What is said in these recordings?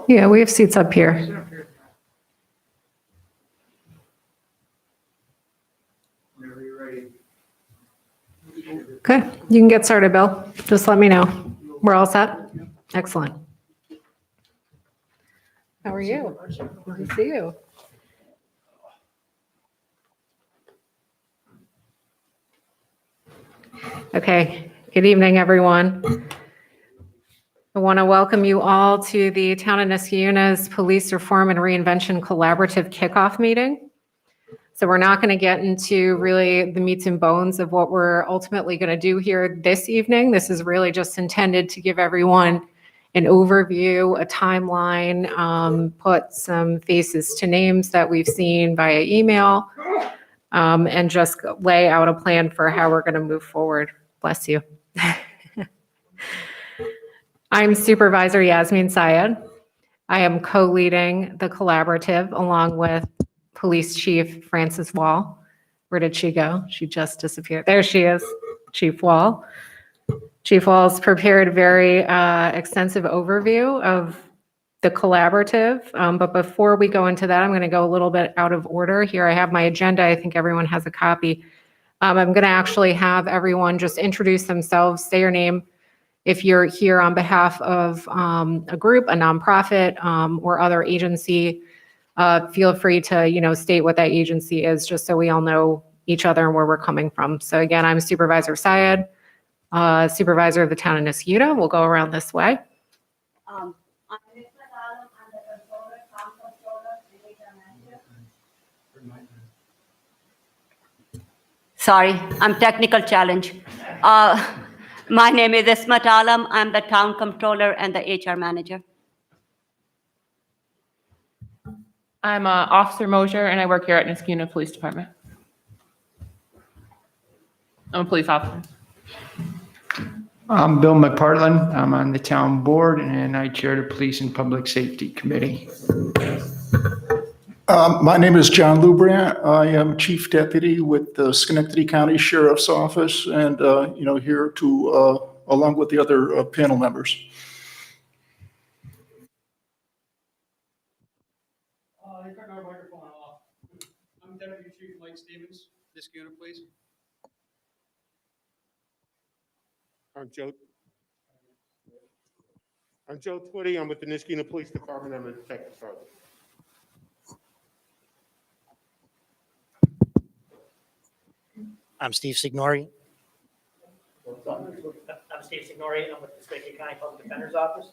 Yeah, we have seats up here. Okay, you can get started, Bill. Just let me know. We're all set? Excellent. How are you? Good to see you. Okay, good evening, everyone. I want to welcome you all to the Town of Niskayuna's Police Reform and Reinvention Collaborative Kickoff Meeting. So we're not going to get into really the meats and bones of what we're ultimately going to do here this evening. This is really just intended to give everyone an overview, a timeline, put some faces to names that we've seen via email, and just lay out a plan for how we're going to move forward. Bless you. I'm Supervisor Yasmin Syed. I am co-leading the collaborative along with Police Chief Frances Wall. Where did she go? She just disappeared. There she is, Chief Wall. Chief Wall's prepared a very extensive overview of the collaborative. But before we go into that, I'm going to go a little bit out of order. Here I have my agenda. I think everyone has a copy. I'm going to actually have everyone just introduce themselves, say your name. If you're here on behalf of a group, a nonprofit, or other agency, feel free to, state what that agency is, just so we all know each other and where we're coming from. So again, I'm Supervisor Syed, Supervisor of the Town of Niskayuna. We'll go around this way. I'm Reinvention. I'm the controller, town controller, manager. Sorry, I'm technical challenge. My name is Ismat Alam. I'm the town controller and the HR manager. I'm Officer Mosier, and I work here at Niskayuna Police Department. I'm a police officer. I'm Bill McPartland. I'm on the town board, and I chair the Police and Public Safety Committee. My name is John Lubrant. I am Chief Deputy with the Schenectady County Sheriff's Office, and here to along with the other panel members. You turned our microphone off. I'm Deputy Chief Mike Stevens, Niskayuna Police. I'm Joe Twitty. I'm with the Niskayuna Police Department. I'm a detective sergeant. I'm Steve Signori. I'm Steve Signori. I'm with the Schenectady County Public Defender's Office.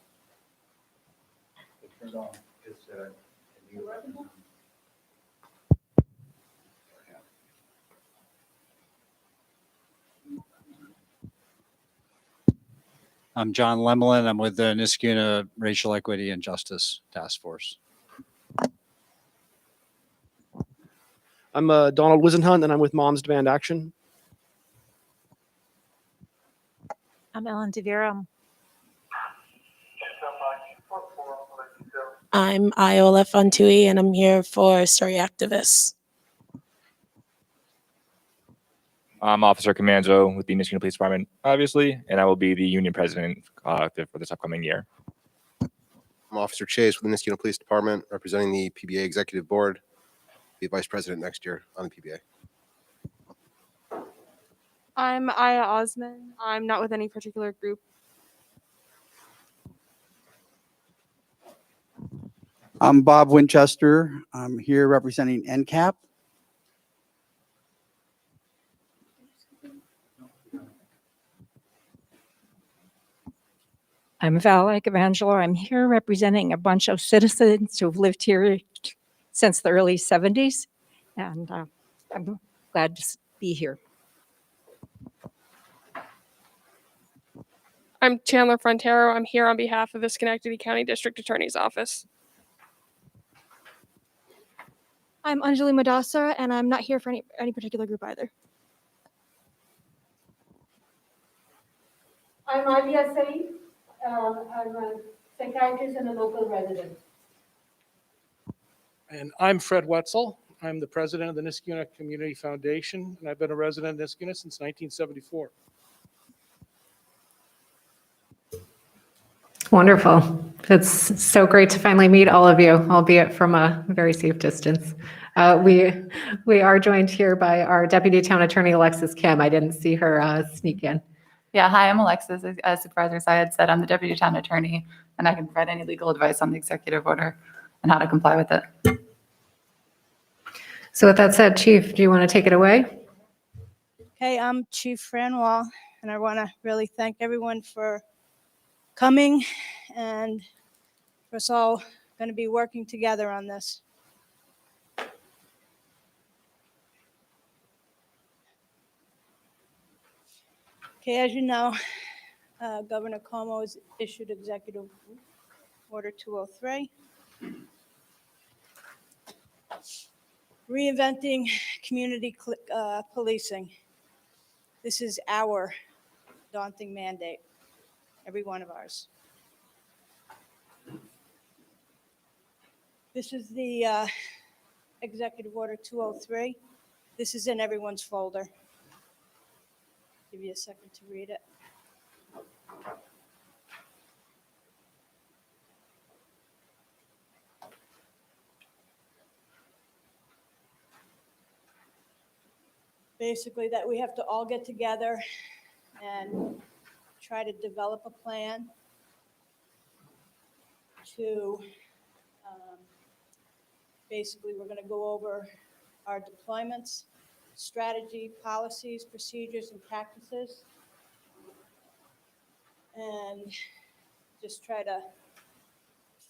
I'm John Lemelin. I'm with the Niskayuna Racial Equity and Justice Task Force. I'm Donald Wisenhunt, and I'm with Moms Demand Action. I'm Ellen DeVera. I'm Iola Fontui, and I'm here for Story Activists. I'm Officer Comanzo with the Niskayuna Police Department, obviously, and I will be the union president for this upcoming year. I'm Officer Chase with the Niskayuna Police Department, representing the PBA Executive Board. Be vice president next year on the PBA. I'm Aya Osman. I'm not with any particular group. I'm Bob Winchester. I'm here representing NCAP. I'm Val Evangelo. I'm here representing a bunch of citizens who've lived here since the early 70s, and I'm glad to be here. I'm Chandler Frontero. I'm here on behalf of the Schenectady County District Attorney's Office. I'm Anjali Madasa, and I'm not here for any particular group either. I'm Alia Saeed. I'm a psychiatrist and a local resident. And I'm Fred Wetzel. I'm the president of the Niskuna Community Foundation, and I've been a resident of Niskuna since 1974. Wonderful. It's so great to finally meet all of you, albeit from a very safe distance. We are joined here by our Deputy Town Attorney, Alexis Kim. I didn't see her sneak in. Yeah, hi, I'm Alexis. As Supervisor Syed said, I'm the Deputy Town Attorney, and I can provide any legal advice on the executive order and how to comply with it. So with that said, Chief, do you want to take it away? Hey, I'm Chief Fran Wall, and I want to really thank everyone for coming and for us all going to be working together on this. Okay, as you know, Governor Cuomo has issued Executive Order 203, reinventing community policing. This is our daunting mandate, every one of ours. This is the Executive Order 203. This is in everyone's folder. Give you a second to read it. Basically, that we have to all get together and try to develop a plan to basically, we're going to go over our deployments, strategy, policies, procedures, and practices, and just try to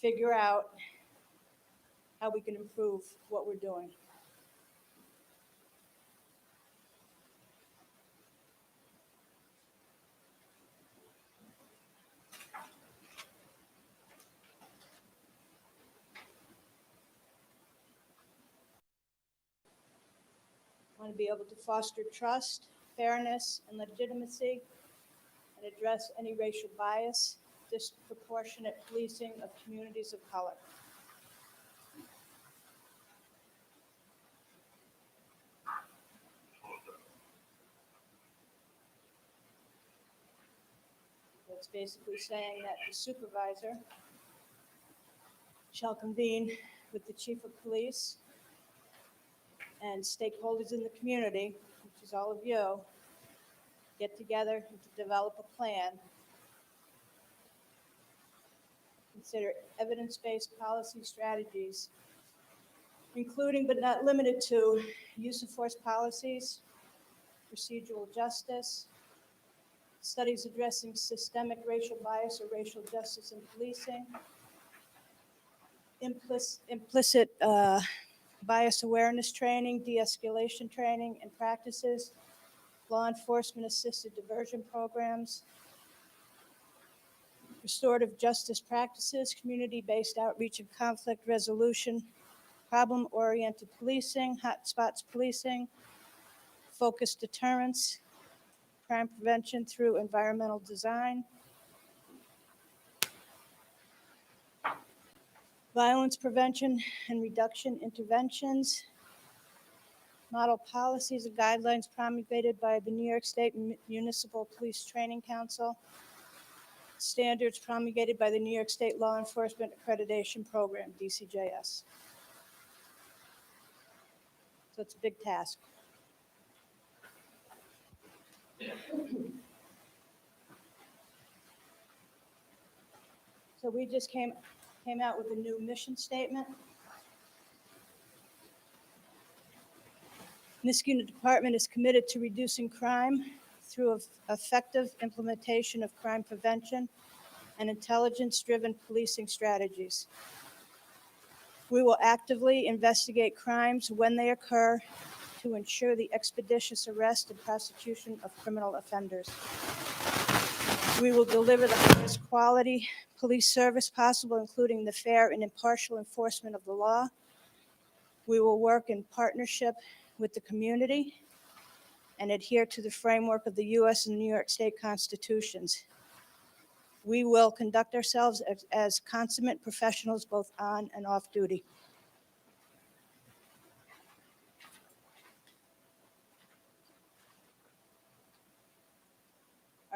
figure out how we can improve what we're doing. Want to be able to foster trust, fairness, and legitimacy, and address any racial bias, disproportionate policing of communities of color. It's basically saying that the supervisor shall convene with the chief of police and stakeholders in the community, which is all of you, get together to develop a plan, consider evidence-based policy strategies, including but not limited to use of force policies, procedural justice, studies addressing systemic racial bias or racial justice in policing, implicit bias awareness training, de-escalation training and practices, law enforcement assisted diversion programs, restorative justice practices, community-based outreach and conflict resolution, problem-oriented policing, hotspots policing, focused deterrence, crime prevention through environmental design, violence prevention and reduction interventions, model policies and guidelines promulgated by the New York State Municipal Police Training Council, standards promulgated by the New York State Law Enforcement Accreditation Program, DCJS. So it's a big task. So we just came out with a new mission statement. Niskuna Department is committed to reducing crime through effective implementation of crime prevention and intelligence-driven policing strategies. We will actively investigate crimes when they occur to ensure the expeditious arrest and prosecution of criminal offenders. We will deliver the highest quality police service possible, including the fair and impartial enforcement of the law. We will work in partnership with the community and adhere to the framework of the U.S. and New York State constitutions. We will conduct ourselves as consummate professionals both on and off duty.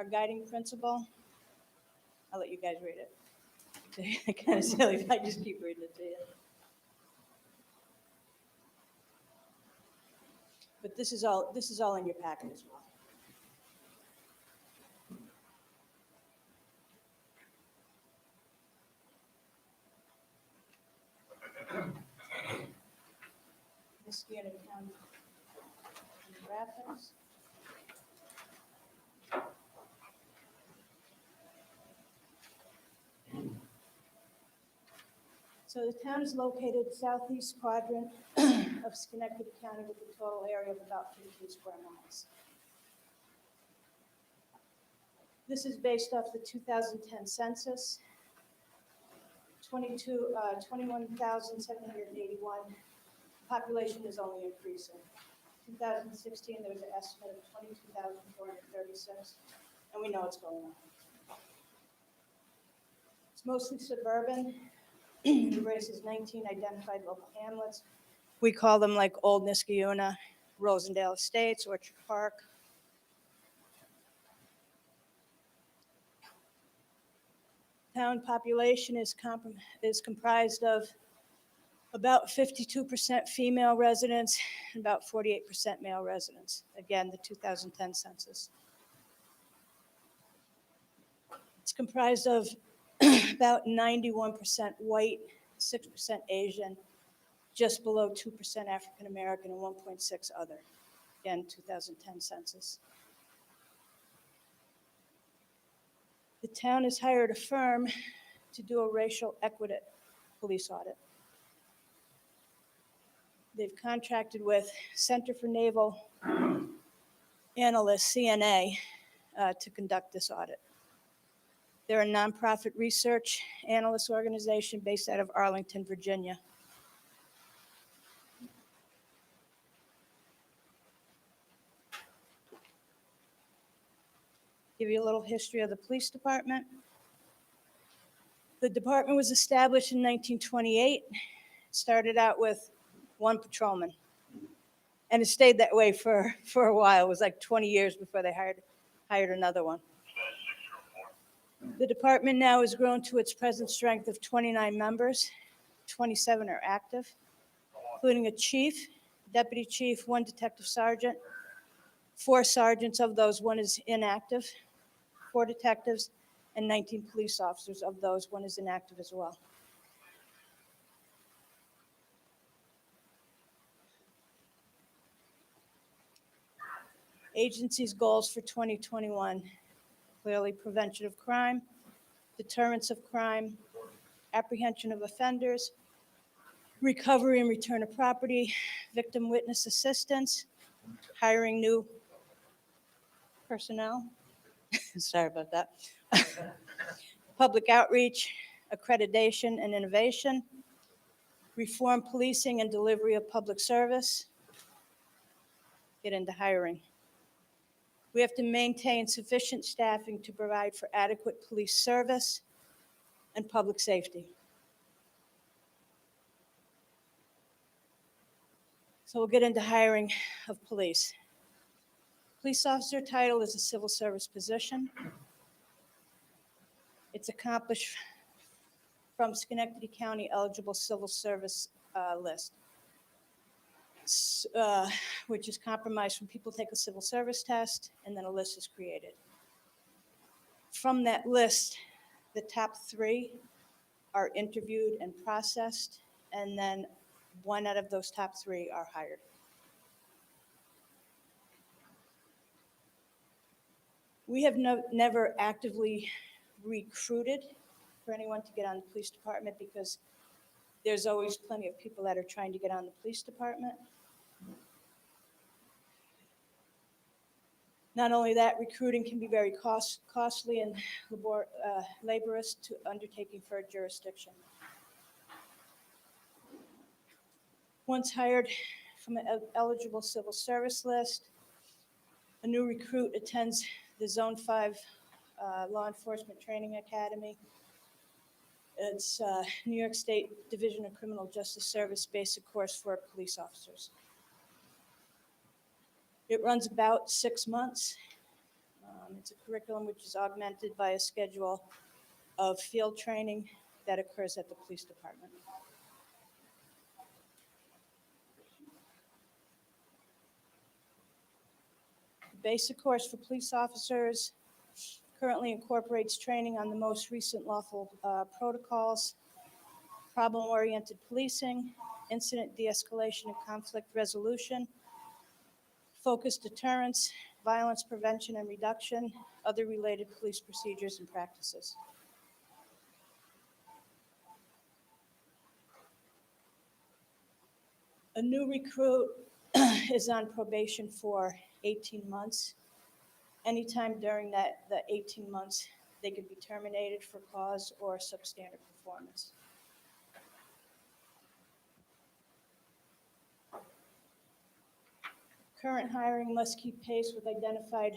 our guiding principle. I'll let you guys read it. Kind of silly if I just keep reading it to you. But this is all in your packet as well. Niskayuna County Rapids. So the town is located southeast quadrant of Schenectady County with a total area of about 15 square miles. This is based off the 2010 census. 21,781. Population is only increasing. 2016, there was an estimate of 22,436, and we know what's going on. It's mostly suburban. It embraces 19 identified local hamlets. We call them like Old Niskayuna, Rosendale Estates, Orchard Park. Town population is comprised of about 52% female residents and about 48% male residents. Again, the 2010 census. It's comprised of about 91% white, 6% Asian, just below 2% African American, and 1.6 other. Again, 2010 census. The town has hired a firm to do a racial equity police audit. They've contracted with Center for Naval Analysts, CNA, to conduct this audit. They're a nonprofit research analyst organization based out of Arlington, Virginia. Give you a little history of the police department. The department was established in 1928. Started out with one patrolman. And it stayed that way for a while. It was like 20 years before they hired another one. The department now has grown to its present strength of 29 members. 27 are active, including a chief, deputy chief, one detective sergeant, 4 sergeants. Of those, 1 is inactive, 4 detectives, and 19 police officers. Of those, 1 is inactive as well. Agency's goals for 2021, clearly prevention of crime, deterrence of crime, apprehension of offenders, recovery and return of property, victim witness assistance, hiring new personnel. Sorry about that. Public outreach, accreditation and innovation, reform policing and delivery of public service, get into hiring. We have to maintain sufficient staffing to provide for adequate police service and public safety. So we'll get into hiring of police. Police officer title is a civil service position. It's accomplished from Schenectady County eligible civil service list, which is comprised from people take a civil service test, and then a list is created. From that list, the top 3 are interviewed and processed, and then 1 out of those top 3 are hired. We have never actively recruited for anyone to get on the police department because there's always plenty of people that are trying to get on the police department. Not only that, recruiting can be very costly and laborious to undertaking for a jurisdiction. Once hired from an eligible civil service list, a new recruit attends the Zone 5 Law Enforcement Training Academy. It's New York State Division of Criminal Justice Service basic course for police officers. It runs about 6 months. It's a curriculum which is augmented by a schedule of field training that occurs at the police department. The basic course for police officers currently incorporates training on the most recent lawful protocols, problem-oriented policing, incident de-escalation and conflict resolution, focused deterrence, violence prevention and reduction, other related police procedures and practices. A new recruit is on probation for 18 months. Anytime during the 18 months, they could be terminated for cause or substandard performance. Current hiring must keep pace with identified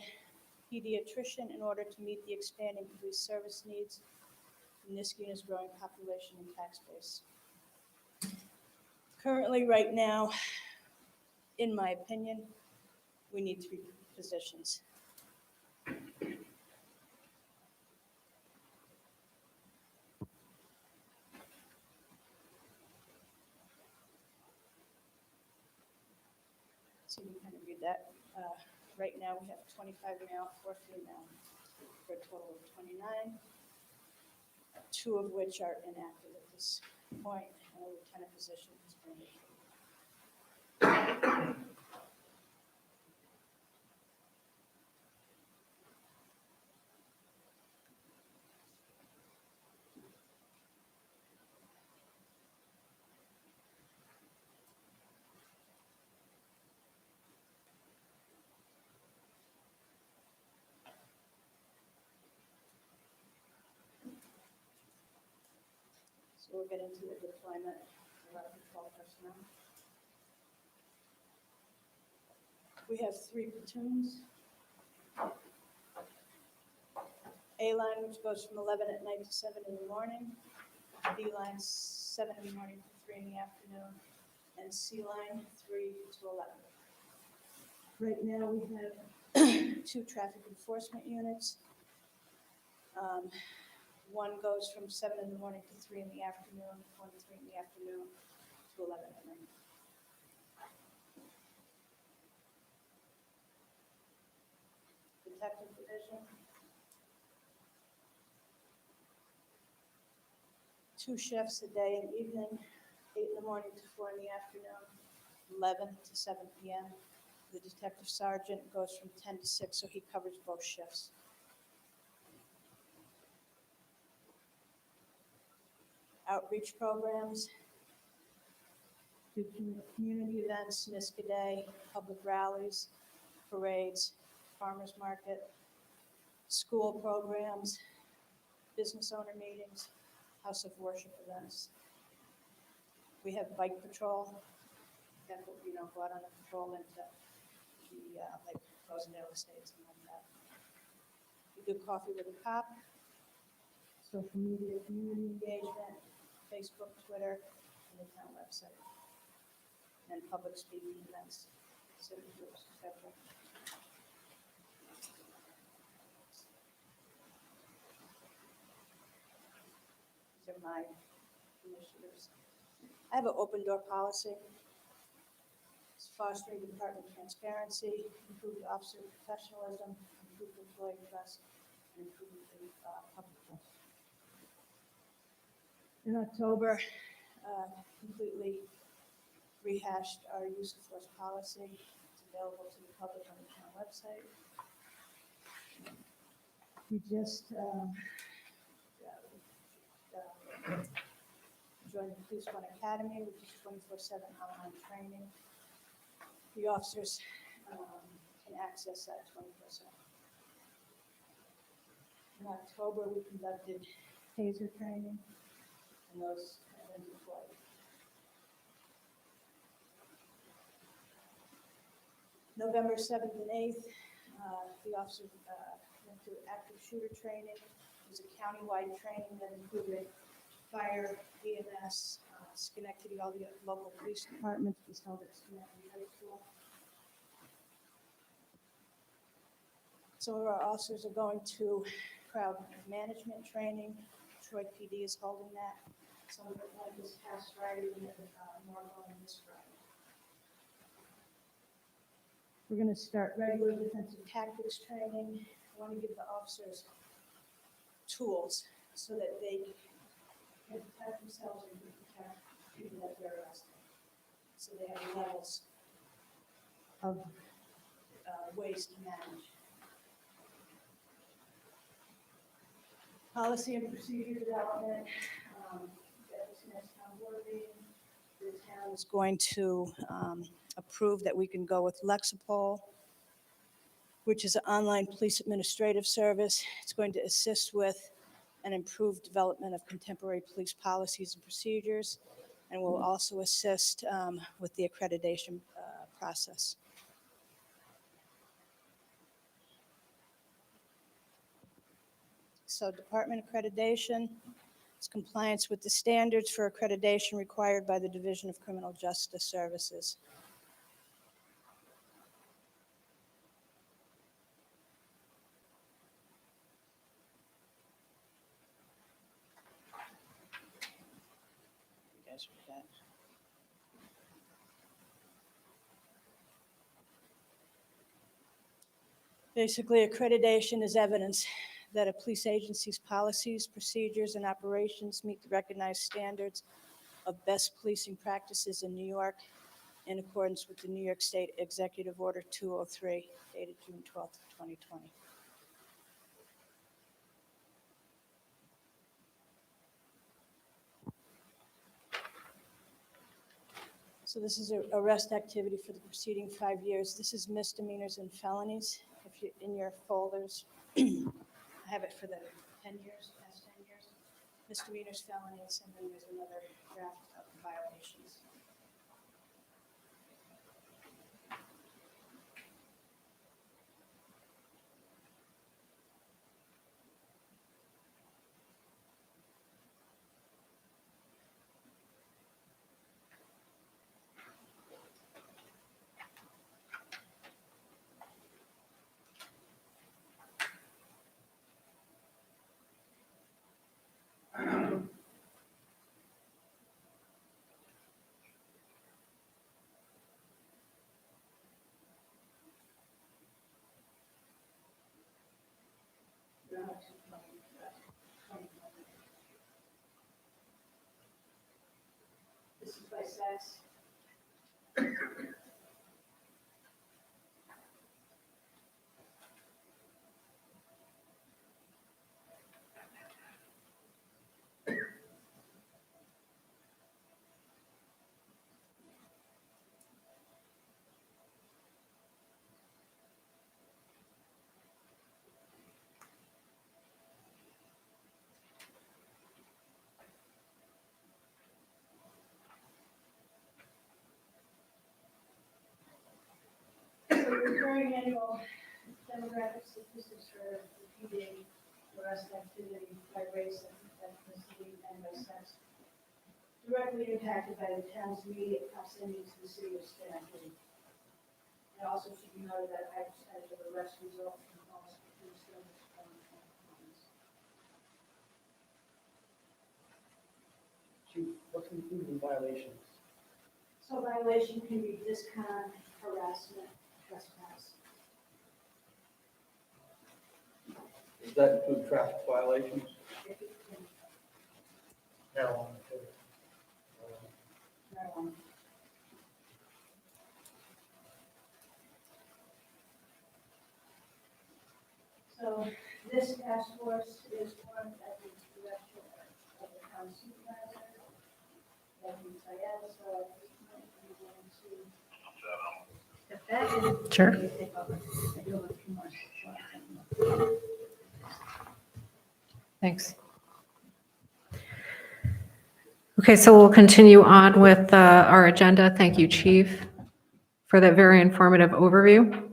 pediatrician in order to meet the expanding police service needs in Niskuna's growing population and tax base. Currently, right now, in my opinion, we need 3 positions. So you can kind of read that. Right now, we have 25 male, 4 female, for a total of 29, 2 of which are inactive at this point, and a lieutenant position has been vacated. So we'll get into the deployment of our patrol personnel. We have 3 platoons. A line, which goes from 11 at night to 7 in the morning. B line, 7 in the morning to 3 in the afternoon. And C line, 3 to 11. Right now, we have 2 traffic enforcement units. One goes from 7 in the morning to 3 in the afternoon, 1 to 3 in the afternoon, to 11 at night. Detective division. 2 shifts a day and evening, 8 in the morning to 4 in the afternoon, 11 to 7 p.m. The detective sergeant goes from 10 to 6, so he covers both shifts. Outreach programs, do community events, Niska Day, public rallies, parades, farmers market, school programs, business owner meetings, house of worship events. We have bike patrol, that will, go out on a patrol into the, like Rosendale Estates and like that. We do coffee with a cop, social media, community engagement, Facebook, Twitter, and the town website, and public speaking events, civic groups, etc. These are my initiatives. I have an open door policy. It's fostering department transparency, improved officer professionalism, improved employee trust, and improved public trust. In October, completely rehashed our use of force policy. It's available to the public on the town website. We just joined the Police One Academy, which is 24/7 online training. The officers can access that 24/7. In October, we conducted taser training, and those have been deployed. November 7th and 8th, the officers went through active shooter training. It was a countywide training that included fire, EMS, Schenectady, all the local police departments. We held at Schenectady High School. Some of our officers are going to crowd management training. Troy PD is holding that. Some of it went this past Friday, and more going this Friday. We're going to start regular defensive tactics training. I want to give the officers tools so that they can protect themselves and protect people that they're arresting. So they have levels of ways to manage. Policy and procedure development. At this next town board meeting, the town is going to approve that we can go with Lexipol, which is an online police administrative service. It's going to assist with an improved development of contemporary police policies and procedures, and will also assist with the accreditation process. So department accreditation is compliance with the standards for accreditation required by the Division of Criminal Justice Services. You guys read that? Basically, accreditation is evidence that a police agency's policies, procedures, and operations meet the recognized standards of best policing practices in New York in accordance with the New York State Executive Order 203, dated June 12th, 2020. So this is an arrest activity for the preceding 5 years. This is misdemeanors and felonies. If you, in your folders, I have it for the 10 years, past 10 years. Misdemeanors, felonies, and then there's another draft of violations. This is by sex. Recurring annual demographic statistics for the PD arrest activity by race, ethnicity, and by sex, directly impacted by the town's immediate proximity to the city of Schenectady. It also should be noted that a high percentage of arrests result from calls for police service from complaints. Chief, what's included in violations? So violation can be discon, harassment, trespass. Does that include traffic violations? Marijuana. Marijuana. So this task force is formed at the direction of the town supervisor, Deputy Syed, so at this point, we're going to step back and Sure. take over. I do have a few more. Thanks. Okay, so we'll continue on with our agenda. Thank you, Chief, for that very informative overview.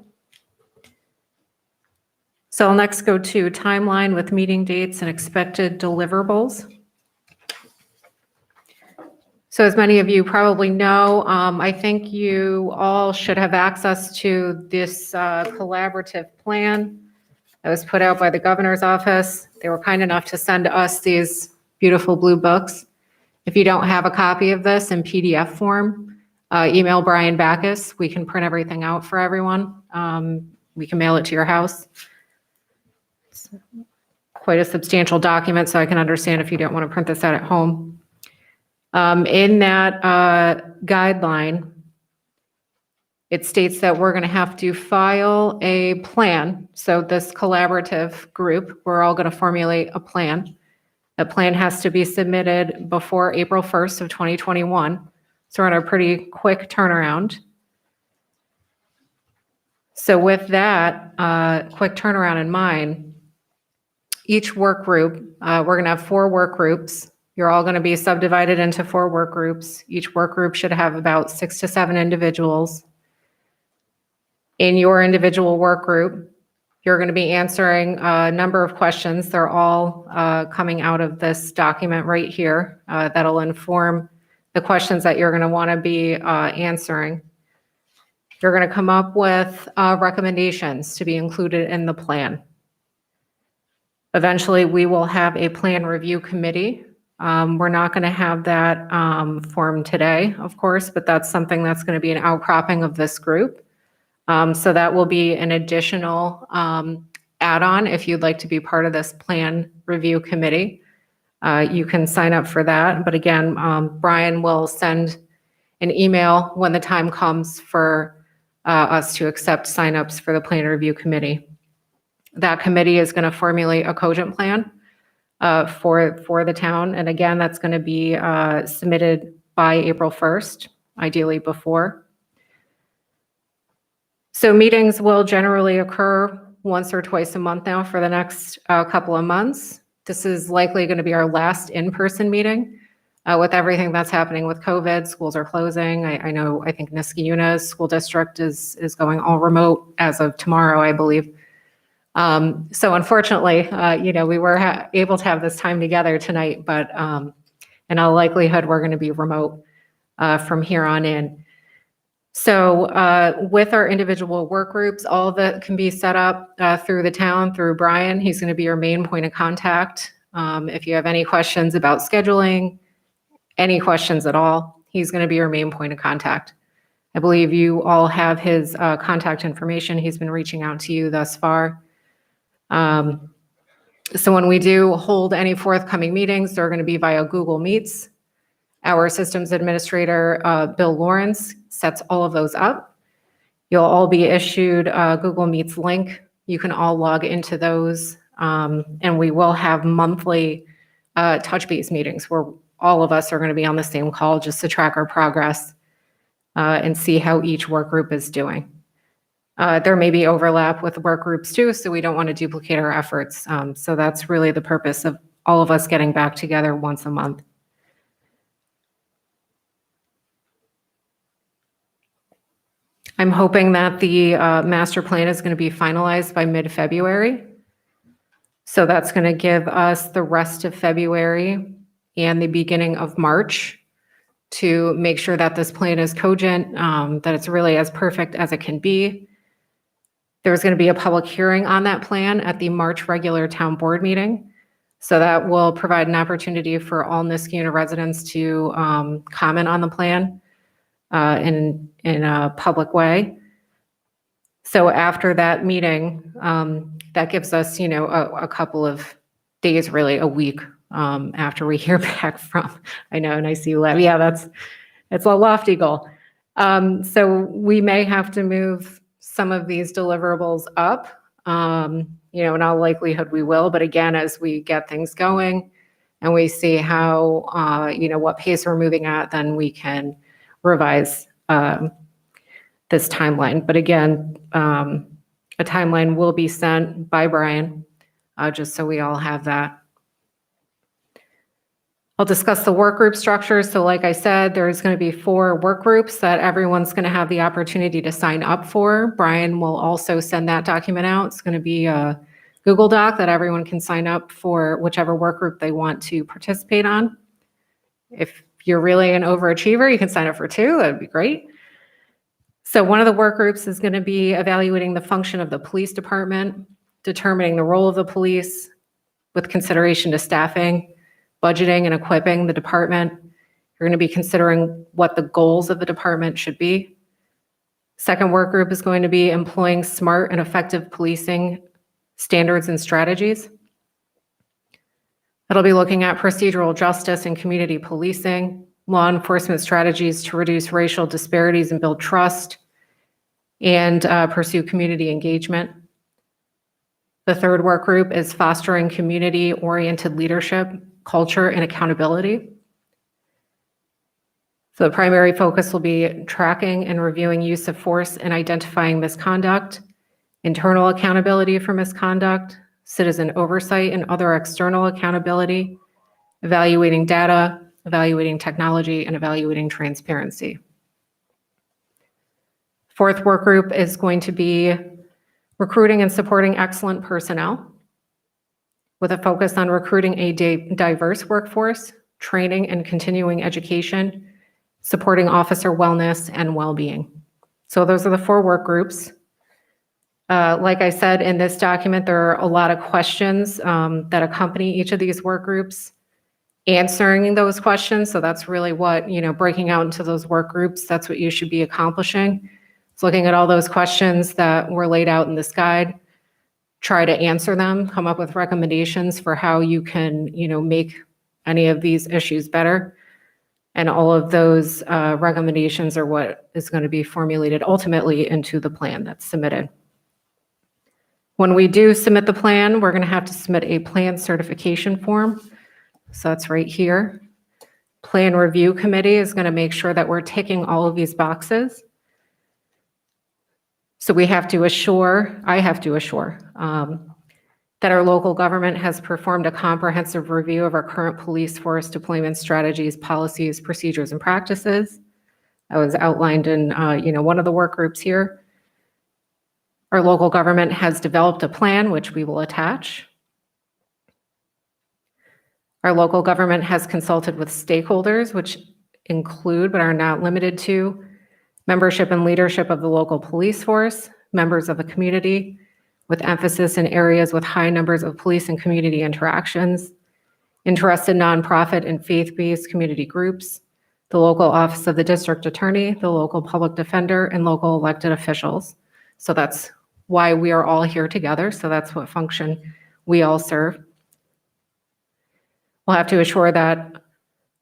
So I'll next go to timeline with meeting dates and expected deliverables. So as many of you probably know, I think you all should have access to this collaborative plan That was put out by the governor's office. They were kind enough to send us these beautiful blue books. If you don't have a copy of this in PDF form, email Brian Backus. We can print everything out for everyone. We can mail it to your house. It's quite a substantial document, so I can understand if you don't want to print this out at home. In that guideline, it states that we're going to have to file a plan. So this collaborative group, we're all going to formulate a plan. The plan has to be submitted before April 1st of 2021. So we're on a pretty quick turnaround. So with that quick turnaround in mind, each work group, we're going to have 4 work groups. You're all going to be subdivided into 4 work groups. Each work group should have about 6 to 7 individuals. In your individual work group, you're going to be answering a number of questions. They're all coming out of this document right here that'll inform the questions that you're going to want to be answering. You're going to come up with recommendations to be included in the plan. Eventually, we will have a plan review committee. We're not going to have that formed today, of course, but that's something that's going to be an outcropping of this group. So that will be an additional add-on if you'd like to be part of this plan review committee. You can sign up for that. But again, Brian will send an email when the time comes for us to accept signups for the plan review committee. That committee is going to formulate a cogent plan for the town. And again, that's going to be submitted by April 1st, ideally before. So meetings will generally occur once or twice a month now for the next couple of months. This is likely going to be our last in-person meeting with everything that's happening with COVID. Schools are closing. I think Niskayuna's school district is going all remote as of tomorrow, I believe. So unfortunately, we were able to have this time together tonight, but in all likelihood, we're going to be remote from here on in. So with our individual work groups, all of it can be set up through the town, through Brian. He's going to be your main point of contact. If you have any questions about scheduling, any questions at all, he's going to be your main point of contact. I believe you all have his contact information. He's been reaching out to you thus far. So when we do hold any forthcoming meetings, they're going to be via Google Meets. Our systems administrator, Bill Lawrence, sets all of those up. You'll all be issued a Google Meets link. You can all log into those. And we will have monthly touch base meetings where all of us are going to be on the same call just to track our progress and see how each work group is doing. There may be overlap with work groups too, so we don't want to duplicate our efforts. So that's really the purpose of all of us getting back together once a month. I'm hoping that the master plan is going to be finalized by mid-February. So that's going to give us the rest of February and the beginning of March to make sure that this plan is cogent, that it's really as perfect as it can be. There's going to be a public hearing on that plan at the March regular town board meeting. So that will provide an opportunity for all Niskayuna residents to comment on the plan in a public way. So after that meeting, that gives us, a couple of days, really a week after we hear back from, I know, and I see you laugh. Yeah, it's a lofty goal. So we may have to move some of these deliverables up. In all likelihood we will, but again, as we get things going and we see how, what pace we're moving at, then we can revise this timeline. But again, a timeline will be sent by Brian, just so we all have that. I'll discuss the work group structure. So like I said, there's going to be 4 work groups that everyone's going to have the opportunity to sign up for. Brian will also send that document out. It's going to be a Google Doc that everyone can sign up for whichever work group they want to participate on. If you're really an overachiever, you can sign up for 2. That'd be great. So one of the work groups is going to be evaluating the function of the police department. determining the role of the police with consideration to staffing, budgeting, and equipping the department. You're going to be considering what the goals of the department should be. Second work group is going to be employing smart and effective policing standards and strategies. It'll be looking at procedural justice and community policing, law enforcement strategies to reduce racial disparities and build trust, and pursue community engagement. The third work group is fostering community-oriented leadership, culture, and accountability. So the primary focus will be tracking and reviewing use of force and identifying misconduct, internal accountability for misconduct, citizen oversight and other external accountability, evaluating data, evaluating technology, and evaluating transparency. Fourth work group is going to be recruiting and supporting excellent personnel with a focus on recruiting a diverse workforce, training and continuing education, supporting officer wellness and well-being. So those are the 4 work groups. Like I said, in this document, there are a lot of questions that accompany each of these work groups, answering those questions. So that's really what, breaking out into those work groups, that's what you should be accomplishing. It's looking at all those questions that were laid out in this guide, try to answer them, come up with recommendations for how you can, make any of these issues better. And all of those recommendations are what is going to be formulated ultimately into the plan that's submitted. When we do submit the plan, we're going to have to submit a plan certification form. So that's right here. Plan review committee is going to make sure that we're ticking all of these boxes. So I have to assure that our local government has performed a comprehensive review of our current police force deployment strategies, policies, procedures, and practices. That was outlined in one of the work groups here. Our local government has developed a plan, which we will attach. Our local government has consulted with stakeholders, which include but are not limited to membership and leadership of the local police force, members of the community, with emphasis in areas with high numbers of police and community interactions, interested nonprofit and faith-based community groups, the local office of the district attorney, the local public defender, and local elected officials. So that's why we are all here together. So that's what function we all serve. We'll have to assure that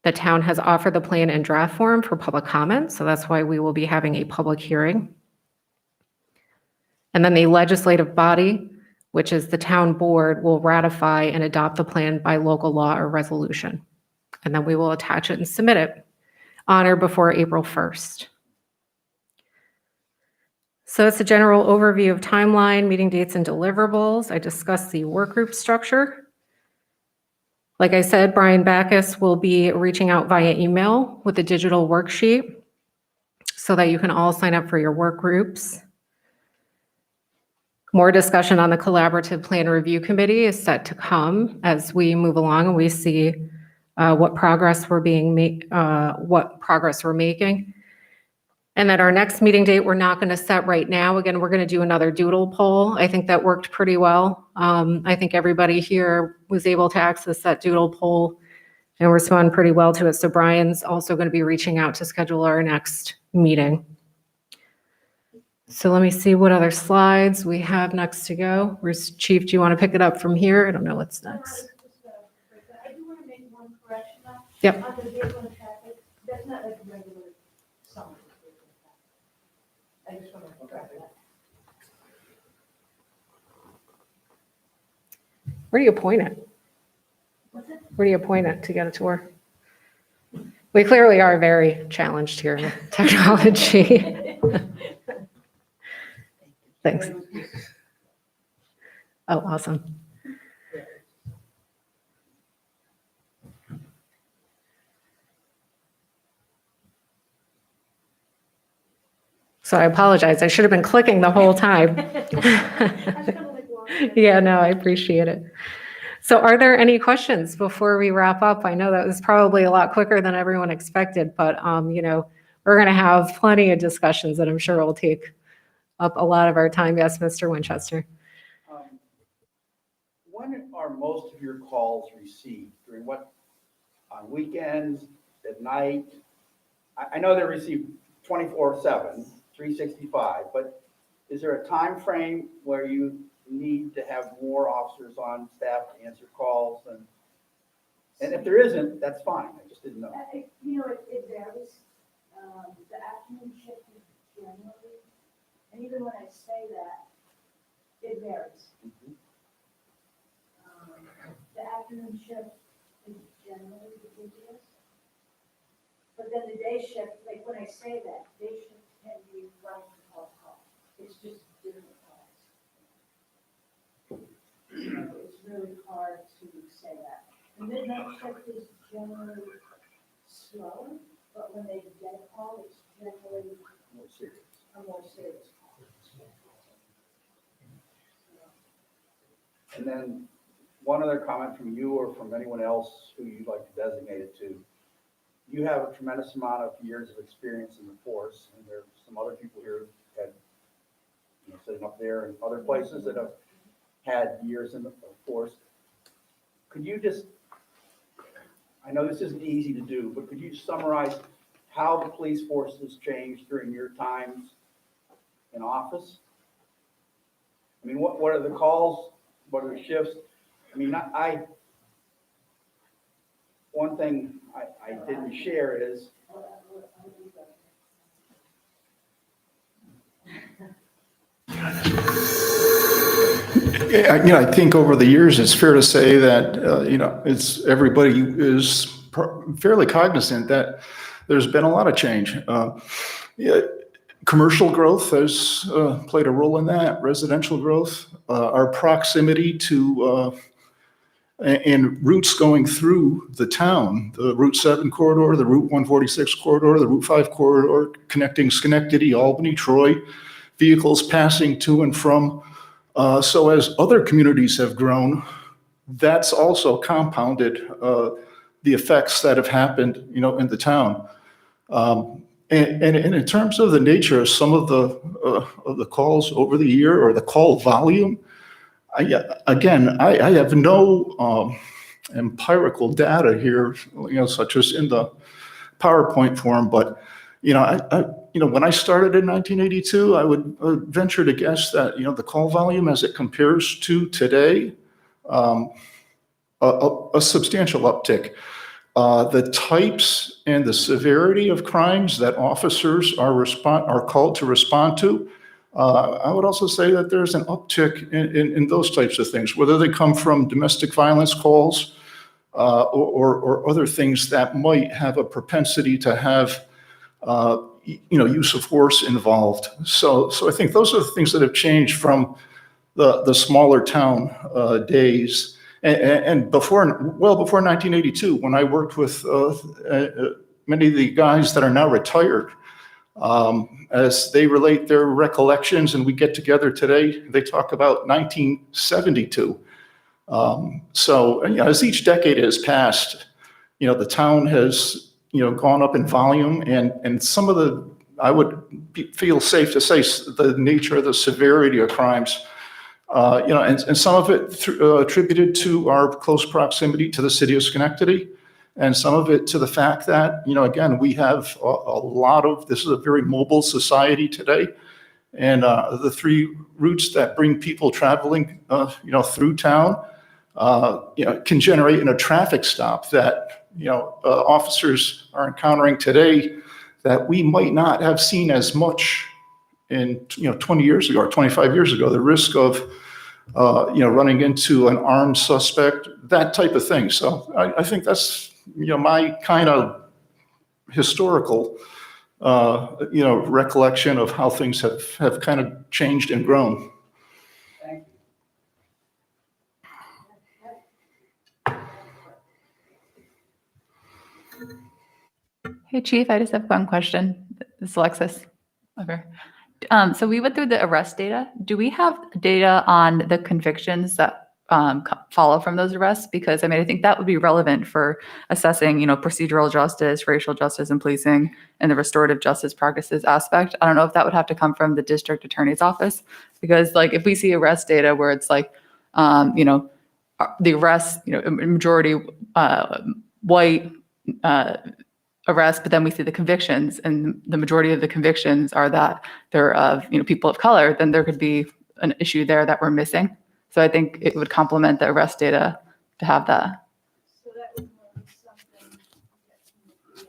the town has offered the plan in draft form for public comment. So that's why we will be having a public hearing. And then the legislative body, which is the town board, will ratify and adopt the plan by local law or resolution. And then we will attach it and submit it on or before April 1st. So it's a general overview of timeline, meeting dates, and deliverables. I discussed the work group structure. Like I said, Brian Backus will be reaching out via email with a digital worksheet so that you can all sign up for your work groups. More discussion on the collaborative plan review committee is set to come as we move along and we see what progress we're making. And then our next meeting date, we're not going to set right now. Again, we're going to do another doodle poll. I think that worked pretty well. I think everybody here was able to access that doodle poll and respond pretty well to it. So Brian's also going to be reaching out to schedule our next meeting. So let me see what other slides we have next to go. Chief, do you want to pick it up from here? I don't know what's next. I do want to make one correction though. Yep. On the vehicle and traffic, that's not like a regular summary. I just want to correct that. Where do you point it? What's it? Where do you point it to get it to work? We clearly are very challenged here with technology. Thanks. Oh, awesome. So I apologize. I should have been clicking the whole time. Yeah, no, I appreciate it. So are there any questions before we wrap up? I know that was probably a lot quicker than everyone expected, but we're going to have plenty of discussions that I'm sure will take up a lot of our time. Yes, Mr. Winchester. when are most of your calls received? During what, on weekends, at night? I know they're received 24/7, 365, but is there a time frame where you need to have more officers on staff to answer calls? And if there isn't, that's fine. I just didn't know. You know, it varies. The afternoon shift is generally, and even when I say that, it varies. The afternoon shift is generally the busiest. But then the day shift, like when I say that, day shift can be running from call. It's just different calls. So it's really hard to say that. The midnight shift is generally slower, but when they get a call, it's generally More serious. a more serious call. And then one other comment from you or from anyone else who you'd like to designate it to. You have a tremendous amount of years of experience in the force, and there are some other people here that, sitting up there and other places that have had years in the force. Could you just, I know this isn't easy to do, but could you summarize how the police force has changed during your times in office? I mean, what are the calls? What are the shifts? I mean, one thing I didn't share is I think over the years, it's fair to say that, everybody is fairly cognizant that there's been a lot of change. Commercial growth has played a role in that, residential growth, our proximity to and routes going through the town, the Route 7 corridor, the Route 146 corridor, the Route 5 corridor, connecting Schenectady, Albany, Troy, vehicles passing to and from. So as other communities have grown, that's also compounded the effects that have happened, in the town. And in terms of the nature of some of the calls over the year or the call volume, I have no empirical data here, such as in the PowerPoint form, but when I started in 1982, I would venture to guess that the call volume as it compares to today, a substantial uptick. The types and the severity of crimes that officers are called to respond to, I would also say that there's an uptick in those types of things, whether they come from domestic violence calls or other things that might have a propensity to have use of force involved. So I think those are the things that have changed from the smaller town days. And before 1982, when I worked with many of the guys that are now retired, as they relate their recollections and we get together today, they talk about 1972. So as each decade has passed, the town has gone up in volume, and some of the, I would feel safe to say, the nature of the severity of crimes. And some of it attributed to our close proximity to the city of Schenectady, and some of it to the fact that, again, we have a lot of, this is a very mobile society today, and the three routes that bring people traveling, through town, can generate in a traffic stop that, officers are encountering today that we might not have seen as much in, 20 years ago or 25 years ago. The risk of running into an armed suspect, that type of thing. So I think that's, my kind of historical, recollection of how things have kind of changed and grown. Thank you. Hey, Chief, I just have one question. This is Alexis. Okay. So we went through the arrest data. Do we have data on the convictions that follow from those arrests? Because I think that would be relevant for assessing, procedural justice, racial justice and policing, and the restorative justice practices aspect. I don't know if that would have to come from the district attorney's office, because if we see arrest data where it's the arrests, a majority white arrests, but then we see the convictions, and the majority of the convictions are that they're of people of color, then there could be an issue there that we're missing. So I think it would complement the arrest data to have that. So that would be something to get from the PA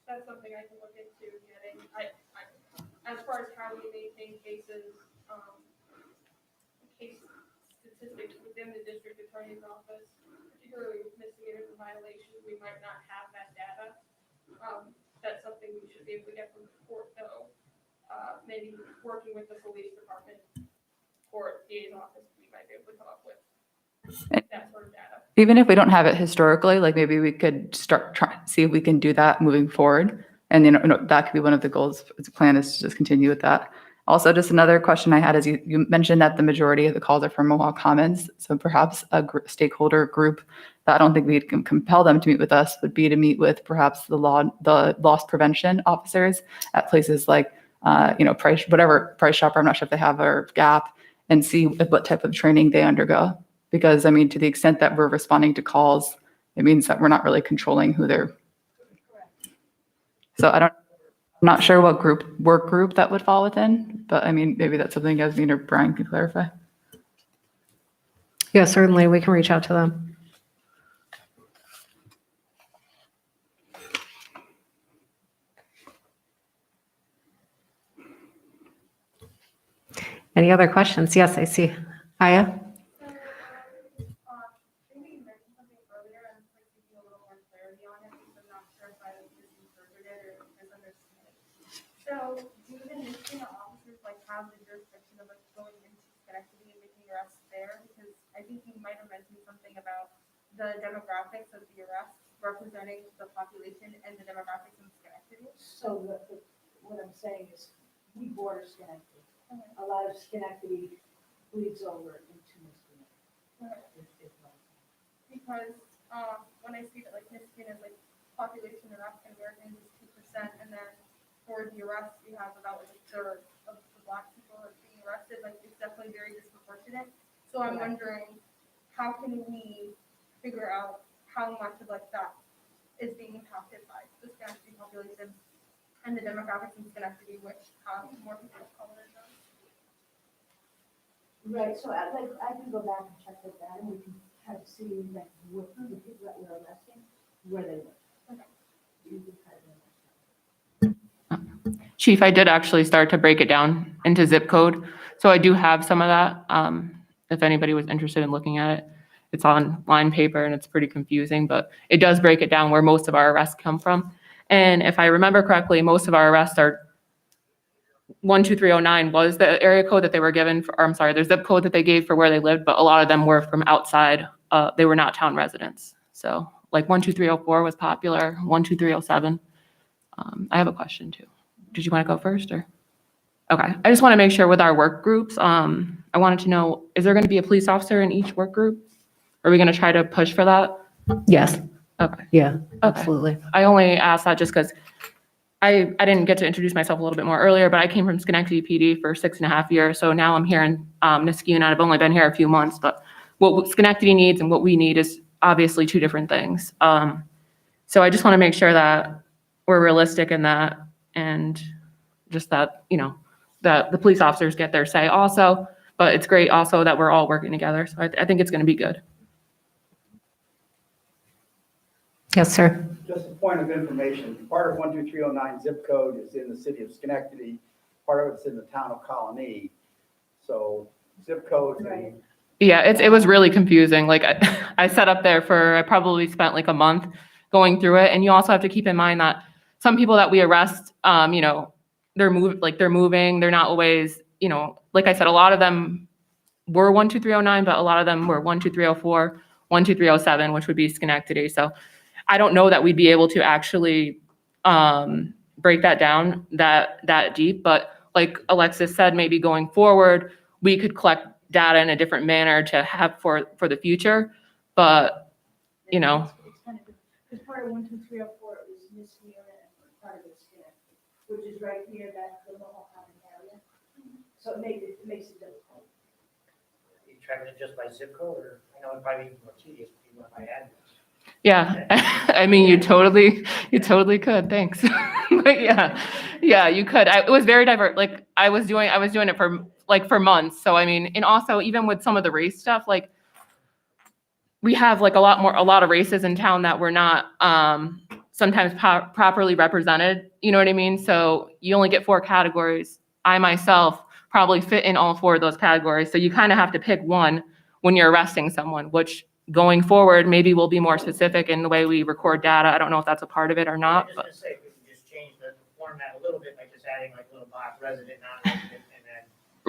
That's something I can look into getting. As far as how we maintain cases, case statistics within the district attorney's office, particularly with misdemeanors and violations, we might not have that data. That's something we should be able to get from the court, though. Maybe working with the police department, court, DA's office, we might be able to come up with that sort of data. Even if we don't have it historically, like maybe we could start see if we can do that moving forward. And that could be one of the goals. The plan is to just continue with that. Also, just another question I had is you mentioned that the majority of the calls are from Mohawk Commons. So perhaps a stakeholder group that I don't think we can compel them to meet with us would be to meet with perhaps the loss prevention officers at places like Price Chopper. I'm not sure if they have, or Gap, and see what type of training they undergo. Because to the extent that we're responding to calls, it means that we're not really controlling who they're. So I'm not sure what work group that would fall within, but maybe that's something Yasmin or Brian can clarify. Yeah, certainly we can reach out to them. Any other questions? Yes, I see. Aya? So do the Michigan officers have the jurisdiction of going into Schenectady and making arrests there? Because I think you might have mentioned something about the demographics of the arrests representing the population and the demographics in Schenectady. So what I'm saying is, we border Schenectady. A lot of Schenectady bleeds over into Michigan. Because when I see that Michigan is population of African Americans is 2%, and then for the arrests we have about a third of the Black people that are being arrested, it's definitely very disproportionate. So I'm wondering, how can we figure out how much of that is being impacted by the Schenectady population and the demographics in Schenectady, which have more people of color in them? Right, so I can go back and check with that, and we can try to see what the people that we're arresting, where they live. Chief, I did actually start to break it down into zip code. So I do have some of that. If anybody was interested in looking at it, it's on line paper and it's pretty confusing, but it does break it down where most of our arrests come from. And if I remember correctly, most of our arrests are 12309 was the area code that they were given for, or I'm sorry, their zip code that they gave for where they lived, but a lot of them were from outside. They were not town residents. So 12304 was popular, 12307. I have a question too. Did you want to go first or? Okay, I just want to make sure with our work groups, I wanted to know, is there going to be a police officer in each work group? Are we going to try to push for that? Yes. Okay. Yeah, absolutely. I only asked that just because I didn't get to introduce myself a little bit more earlier, but I came from Schenectady PD for 6.5 years. So now I'm here in Niskayuna. I've only been here a few months, but what Schenectady needs and what we need is obviously two different things. So I just want to make sure that we're realistic in that, and just that, that the police officers get their say also, but it's great also that we're all working together. So I think it's going to be good. Yes, sir. Just a point of information, part of 12309 zip code is in the city of Schenectady, part of it's in the town of Colony. So zip codes. Right. Yeah, it was really confusing. I sat up there I probably spent a month going through it. And you also have to keep in mind that some people that we arrest, they're moving, they're not always, like I said, a lot of them were 12309, but a lot of them were 12304, 12307, which would be Schenectady. So I don't know that we'd be able to actually break that down that deep. But like Alexis said, maybe going forward, we could collect data in a different manner to have for the future. But, It's kind of, because part of 12304 is Niskayuna and part of it's Schenectady, which is right near the Mohawk Common area. So it makes it difficult. tracking it just by zip code, or, I know it probably be more tedious if you went by address. Yeah, I mean, you totally could, thanks. But yeah, you could. It was very diverse. Like I was doing it for months. So I mean, and also even with some of the race stuff, like we have like a lot of races in town that were not sometimes properly represented. You know what I mean? So you only get 4 categories. I myself probably fit in all 4 of those categories. So you kind of have to pick one when you're arresting someone, which going forward, maybe we'll be more specific in the way we record data. I don't know if that's a part of it or I not, was but just gonna say, we can just change the format a little bit by just adding like a little box, resident, non-resident, and then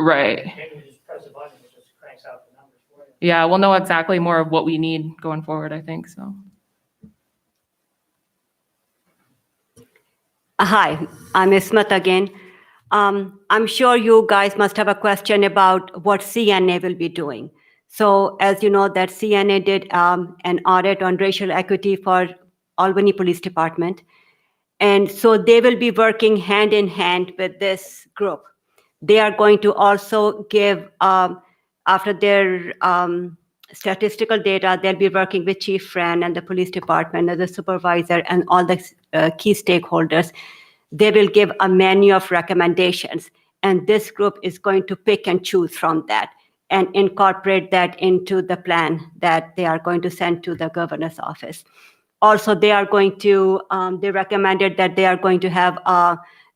right. then you just press a button, it just cranks out the numbers for you. Yeah, we'll know exactly more of what we need going forward, I think, so. Hi, I'm Ismat again. I'm sure you guys must have a question about what CNA will be doing. So as you know, that CNA did an audit on racial equity for Albany Police Department. And so they will be working hand in hand with this group. They are going to also give, after their statistical data, they'll be working with Chief Fran and the police department and the supervisor and all the key stakeholders. They will give a menu of recommendations, and this group is going to pick and choose from that and incorporate that into the plan that they are going to send to the governor's office. Also, they are going to, they recommended that they are going to have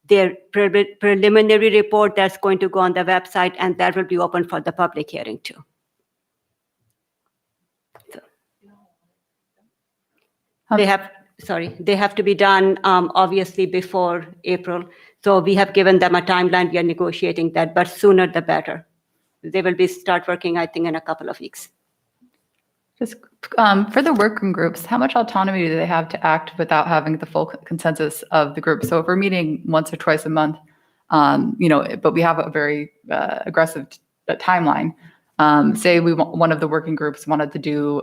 their preliminary report that's going to go on the website, and that will be open for the public hearing too. So, they have to be done obviously before April. So we have given them a timeline. We are negotiating that, but sooner the better. They will start working, I think, in a couple of weeks. Just for the working groups, how much autonomy do they have to act without having the full consensus of the group? So if we're meeting once or twice a month, but we have a very aggressive timeline. Say one of the working groups wanted to do,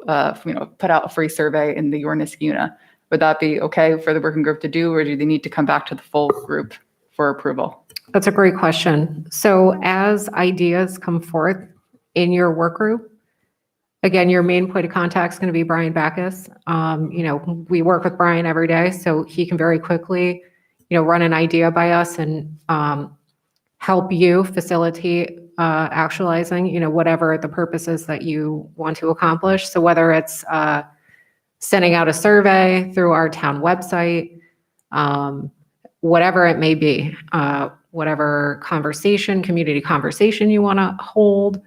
put out a free survey in the Niskuna. Would that be okay for the working group to do, or do they need to come back to the full group for approval? That's a great question. So as ideas come forth in your work group, again, your main point of contact is going to be Brian Backus. We work with Brian every day, so he can very quickly, run an idea by us and help you facilitate actualizing, whatever the purpose is that you want to accomplish. So whether it's sending out a survey through our town website, whatever it may be, whatever community conversation you want to hold,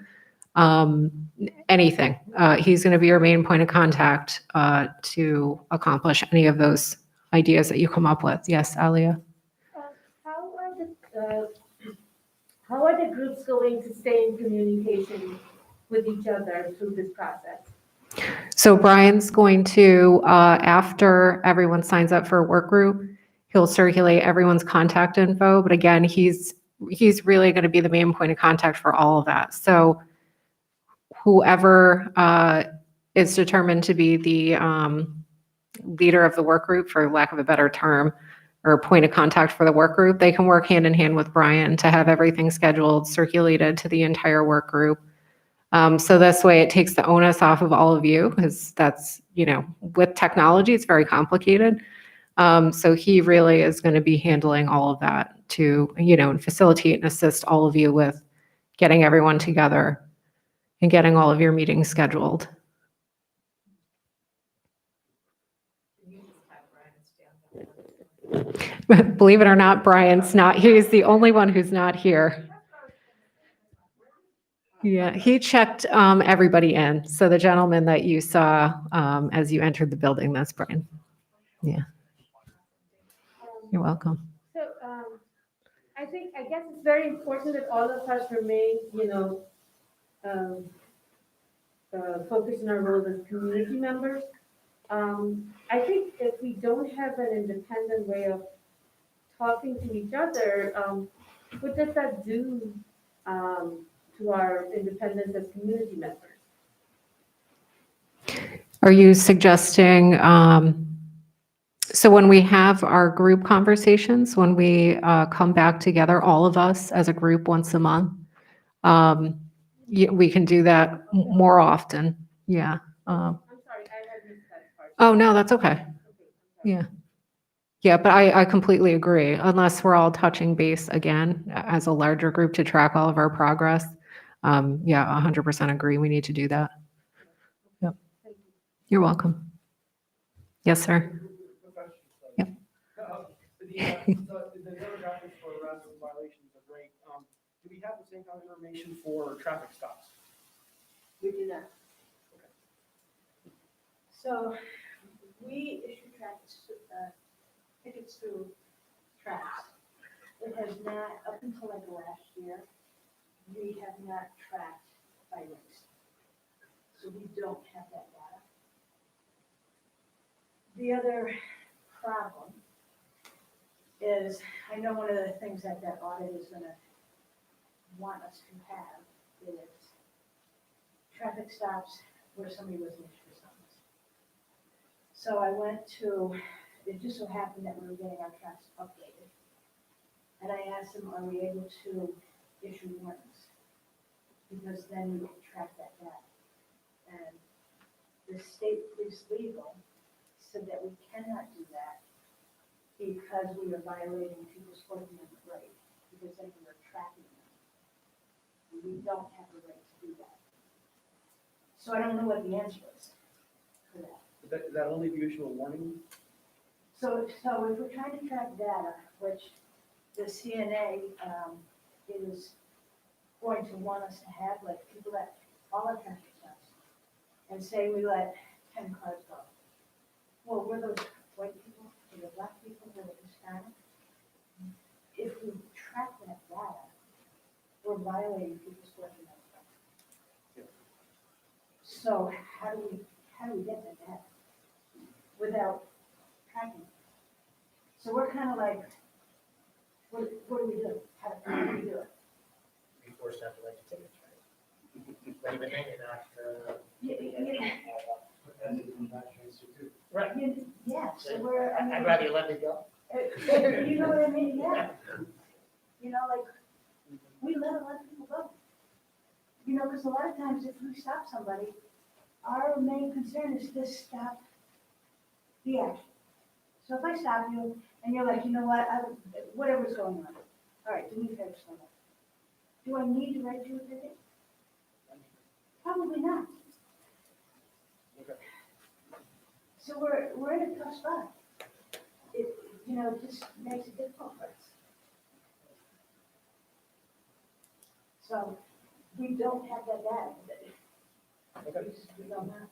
anything. He's going to be your main point of contact to accomplish any of those ideas that you come up with. Yes, Alia? How are the groups going to stay in communication with each other through this process? So Brian's going to, after everyone signs up for a work group, he'll circulate everyone's contact info. But again, he's really going to be the main point of contact for all of that. So whoever is determined to be the leader of the work group, for lack of a better term, or point of contact for the work group, they can work hand in hand with Brian to have everything scheduled, circulated to the entire work group. So this way it takes the onus off of all of you, because that's, with technology, it's very complicated. So he really is going to be handling all of that to, and facilitate and assist all of you with getting everyone together and getting all of your meetings scheduled. Believe it or not, Brian's not, he's the only one who's not here. Yeah, he checked everybody in. So the gentleman that you saw as you entered the building, that's Brian. Yeah. You're welcome. So I guess it's very important that all of us remain, focused on our role as community members. I think if we don't have an independent way of talking to each other, what does that do to our independence as community members? Are you suggesting, so when we have our group conversations, when we come back together, all of us as a group once a month, we can do that more often. Yeah. I'm sorry, I had missed that part. Oh, no, that's okay. Yeah. Yeah, but I completely agree. Unless we're all touching base again as a larger group to track all of our progress. Yeah, 100% agree. We need to do that. Yep. You're welcome. Yes, sir. Yep. The demographics for arrests and violations are great. Do we have the same kind of information for traffic stops? We do not. So we issue tickets through tracks. It has not, up until like last year, we have not tracked by race. So we don't have that data. The other problem is, I know one of the things that audit is gonna want us to have is traffic stops where somebody was issued a summons. So I went to, it just so happened that we were getting our tracks updated. And I asked them, are we able to issue warrants? Because then we can track that data. And the state police legal said that we cannot do that because we are violating people's Fourth Amendment right, because then we are tracking them. We don't have the right to do that. So I don't know what the answer is for that. Is that only if you issue a warning? So if we're trying to track data, which the CNA is going to want us to have, like people that all our traffic stops, and say we let 10 cars go. Well, were those white people, were the black people, were the Hispanic? If we track that data, we're violating people's Fourth Amendment rights. So how do we get that data without tracking it? So we're kind of like, what do we do? How do we do it? We forced to have to write the tickets, right? But even then, you're not, right. Yeah, so we're, I mean. I'd rather you let me go. You know what I mean? Yeah. You know, like, we let a lot of people go. You know, because a lot of times if we stop somebody, our main concern is to stop the action. So if I stop you and you're like, you know what, whatever's going on, all right, do me a favor, slow down. Do I need to write you a ticket? Probably not. So we're in a tough spot. It, you know, it just makes it difficult for us. So we don't have that data. We don't have.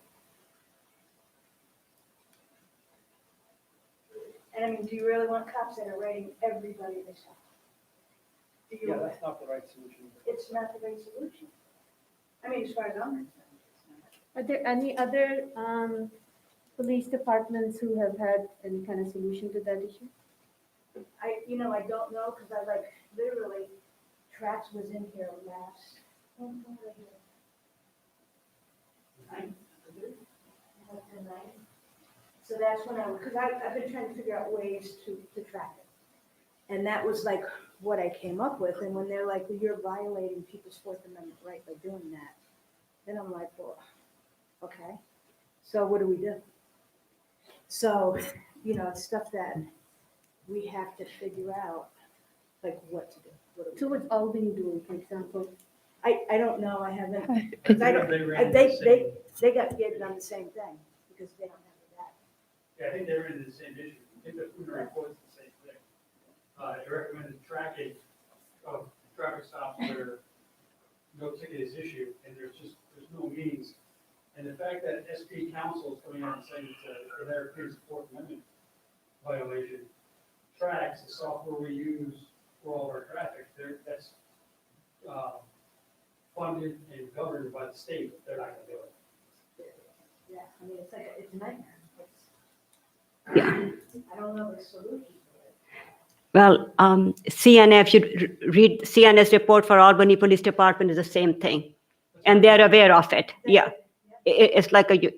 And I mean, do you really want cops that are rating everybody they stop? Do you? Yeah, that's not the right solution. It's not the right solution. I mean, as far as I'm concerned, it's not. Are there any other police departments who have had any kind of solution to that issue? I don't know, because I like, literally, Trax was in here last, when was I here? Nine. So that's when because I've been trying to figure out ways to track it. And that was like what I came up with, and when they're like, well, you're violating people's Fourth Amendment right by doing that, then I'm like, well, okay, so what do we do? So, you know, it's stuff that we have to figure out, like what to do. So what's Albany doing, for example? I don't know, I haven't, I because I don't, think they ran the same- they got given on the same thing, because they don't have the data. Yeah, I think they were in the same issue. I think the food report's the same thing. It recommended tracking of traffic stops where no ticket is issued, and there's no means. And the fact that SP Council is coming out and saying it's their opinion, Fourth Amendment violation, tracks, the software we use for all of our traffic, that's funded and governed by the state. They're not gonna do it. Yeah, I mean, it's a nightmare. I don't know the solution. Well, CNA, if you read CNA's report for Albany Police Department, is the same thing. And they're aware of it. Yeah. It's like a,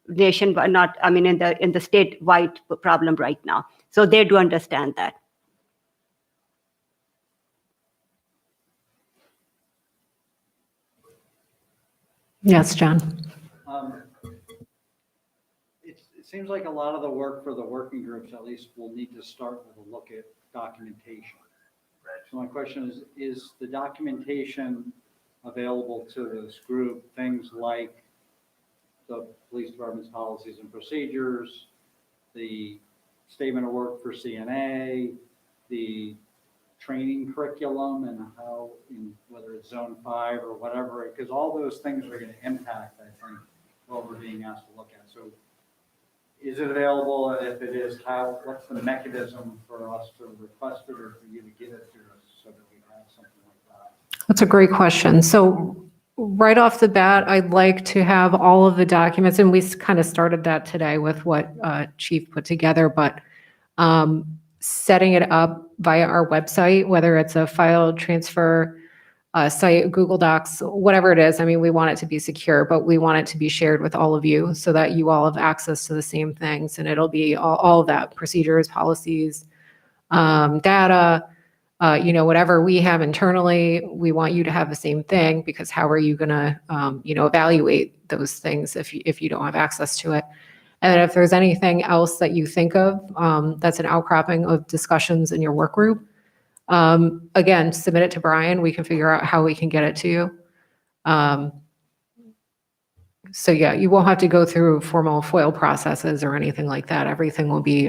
nation, but not, I mean, in the statewide problem right now. So they do understand that. Yes, John. It seems like a lot of the work for the working groups, at least, will need to start with a look at documentation. So my question is the documentation available to this group, things like the police department's policies and procedures, the statement of work for CNA, the training curriculum and how, whether it's zone 5 or whatever, because all those things are going to impact, I think, what we're being asked to look at. So is it available? And if it is, what's the mechanism for us to request it or for you to give it to us so that we have something like that? That's a great question. So right off the bat, I'd like to have all of the documents, and we kind of started that today with what Chief put together, but setting it up via our website, whether it's a file transfer site, Google Docs, whatever it is. I mean, we want it to be secure, but we want it to be shared with all of you so that you all have access to the same things. And it'll be all of that, procedures, policies, data, whatever we have internally, we want you to have the same thing, because how are you going to, evaluate those things if you don't have access to it? And if there's anything else that you think of that's an outcropping of discussions in your work group, again, submit it to Brian. We can figure out how we can get it to you. So yeah, you won't have to go through formal FOIL processes or anything like that. Everything will be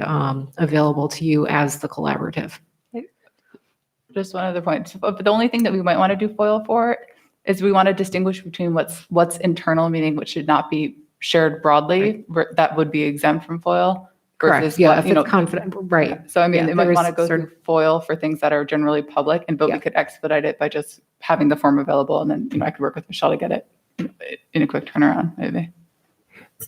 available to you as the collaborative. Just one other point. But the only thing that we might want to do FOIL for is we want to distinguish between what's internal, meaning what should not be shared broadly, that would be exempt from FOIL. Correct. Versus Yeah, what, if it's confident, right. So I mean, Yeah, they might there's want to go certain- through FOIL for things that are generally public, but we could expedite it by just having the form available, and then I could work with Michelle to get it in a quick turnaround, maybe.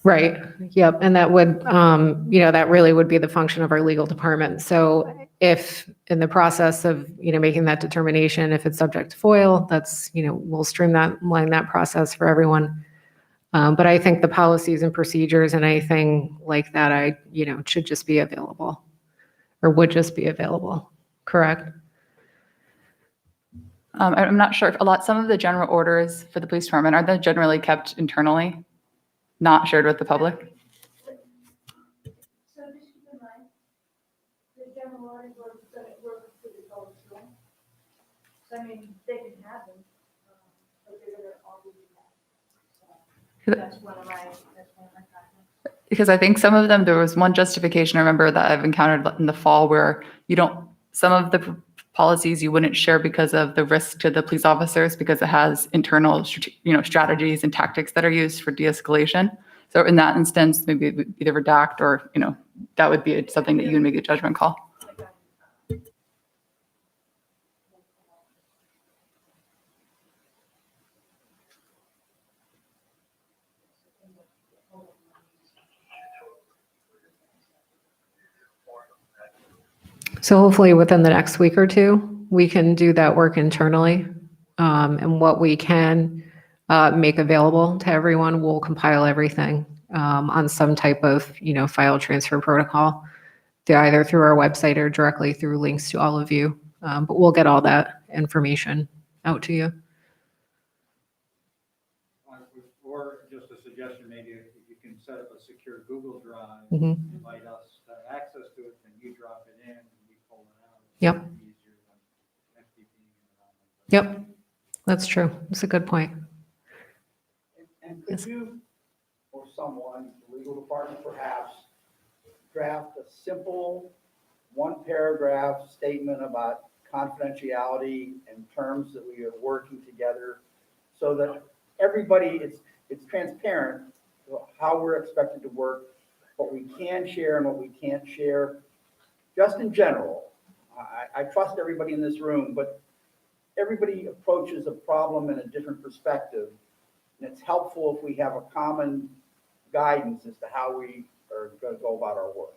Right. Yep. And that would, that really would be the function of our legal department. So if in the process of, making that determination, if it's subject to FOIL, that's, we'll streamline that process for everyone. But I think the policies and procedures and anything like that, should just be available or would just be available. Correct? I'm not sure if some of the general orders for the police department, are they generally kept internally, not shared with the public? So just keep in mind, the general orders work through the college school. So I mean, they can have them, but they're gonna all be that. So that's one of my comments. Because I think some of them, there was one justification I remember that I've encountered in the fall where some of the policies you wouldn't share because of the risk to the police officers, because it has internal, strategies and tactics that are used for de-escalation. So in that instance, maybe it would either redact or, that would be something that you would make a judgment call. So hopefully within the next week or two, we can do that work internally. And what we can make available to everyone, we'll compile everything on some type of, file transfer protocol, either through our website or directly through links to all of you. But we'll get all that information out to you. Or just a suggestion, maybe if you can set up a secure Google Drive, Mhm. invite us to have access to it, then you drop it in and we pull it out. Yep. It's easier than FTP. Yep, that's true. That's a good point. And could you, or someone, the legal department perhaps, draft a simple one-paragraph statement about confidentiality and terms that we are working together so that everybody, it's transparent how we're expected to work, what we can share and what we can't share, just in general. I trust everybody in this room, but everybody approaches a problem in a different perspective. And it's helpful if we have a common guidance as to how we are going to go about our work.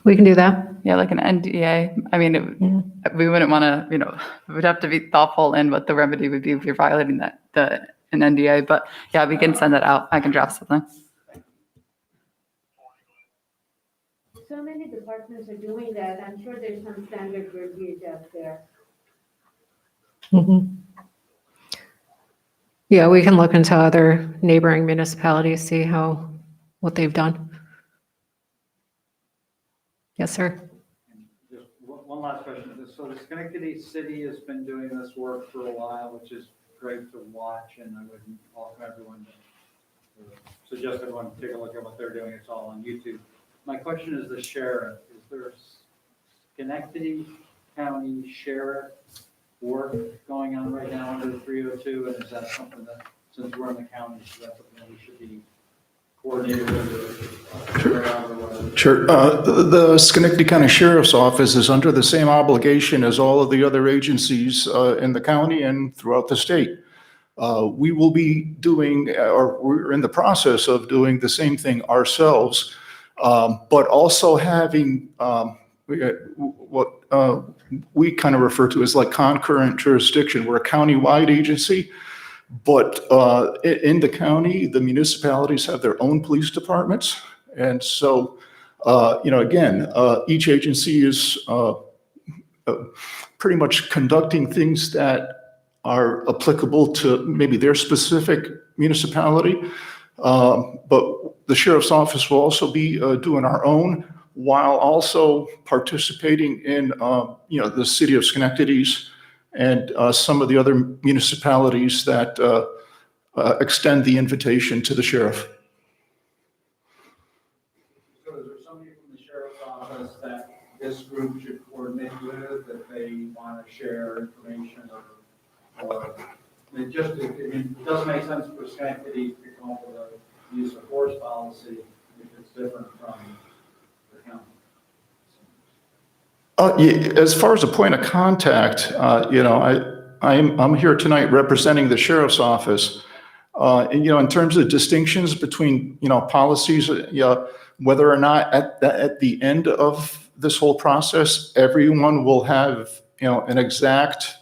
We can do that. Yeah, like an NDA. I mean, we wouldn't want to, we would have to be thoughtful in what the remedy would be if you're violating an NDA. But yeah, we can send that out. I can draft something. So many departments are doing that. I'm sure there's some standard verbiage out there. Mhm. Yeah, we can look into other neighboring municipalities, see what they've done. Yes, sir. Just one last question. So the Schenectady City has been doing this work for a while, which is great to watch, and I would welcome everyone to suggest everyone take a look at what they're doing. It's all on YouTube. My question is the sheriff. Is there a Schenectady County Sheriff work going on right now under the 302? And is that something that, since we're in the county, is that something that we should be coordinated with or around or whatever? Sure. The Schenectady County Sheriff's Office is under the same obligation as all of the other agencies in the county and throughout the state. We will be doing, or we're in the process of doing the same thing ourselves, but also having what we kind of refer to as like concurrent jurisdiction. We're a county-wide agency, but in the county, the municipalities have their own police departments. And so, again, each agency is pretty much conducting things that are applicable to maybe their specific municipality. But the sheriff's office will also be doing our own, while also participating in, the city of Schenectady's and some of the other municipalities that extend the invitation to the sheriff. So is there somebody from the sheriff's office that this group should coordinate with, that they want to share information or it doesn't make sense for Schenectady to come up with a use of force policy if it's different from the county? As far as a point of contact, I'm here tonight representing the sheriff's office. In terms of distinctions between, policies, whether or not at the end of this whole process, everyone will have, an exact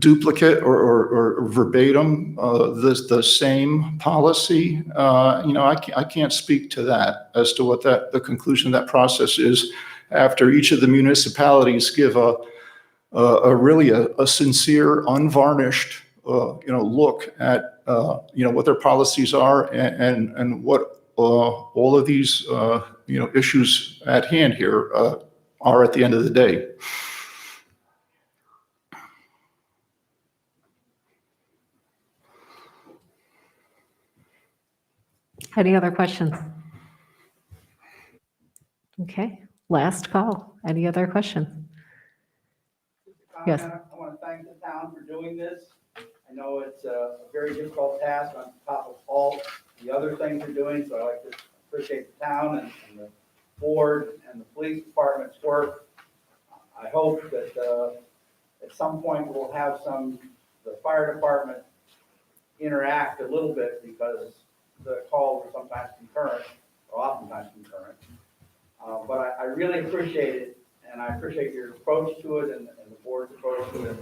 duplicate or verbatim the same policy. I can't speak to that as to what the conclusion of that process is after each of the municipalities give a really sincere, unvarnished look at what their policies are and what all of these issues at hand here are at the end of the day. Any other questions? Okay, last call. Any other questions? Yes. I want to thank the town for doing this. I know it's a very difficult task on top of all the other things you're doing, so I'd like to appreciate the town and the board and the police department's work. I hope that at some point we'll have the fire department interact a little bit, because the calls are sometimes concurrent, or oftentimes concurrent. But I really appreciate it, and I appreciate your approach to it and the board's approach to it.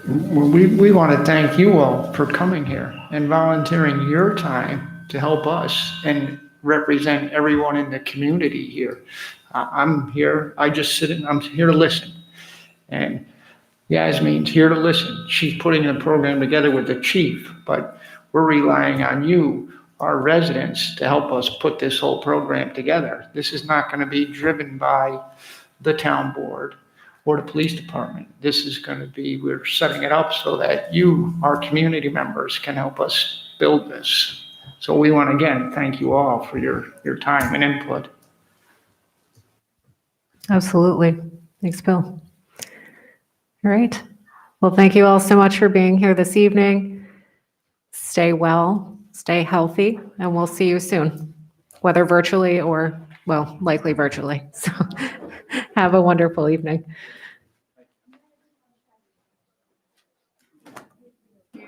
Well, we want to thank you all for coming here and volunteering your time to help us and represent everyone in the community here. I'm here, I'm here to listen. And Yasmin's here to listen. She's putting a program together with the chief, but we're relying on you, our residents, to help us put this whole program together. This is not going to be driven by the town board or the police department. This is going to be, we're setting it up so that you, our community members, can help us build this. So we want to, again, thank you all for your time and input. Absolutely. Thanks, Bill. All right. Well, thank you all so much for being here this evening. Stay well, stay healthy, and we'll see you soon, whether virtually or, well, likely virtually. So have a wonderful evening. Okay.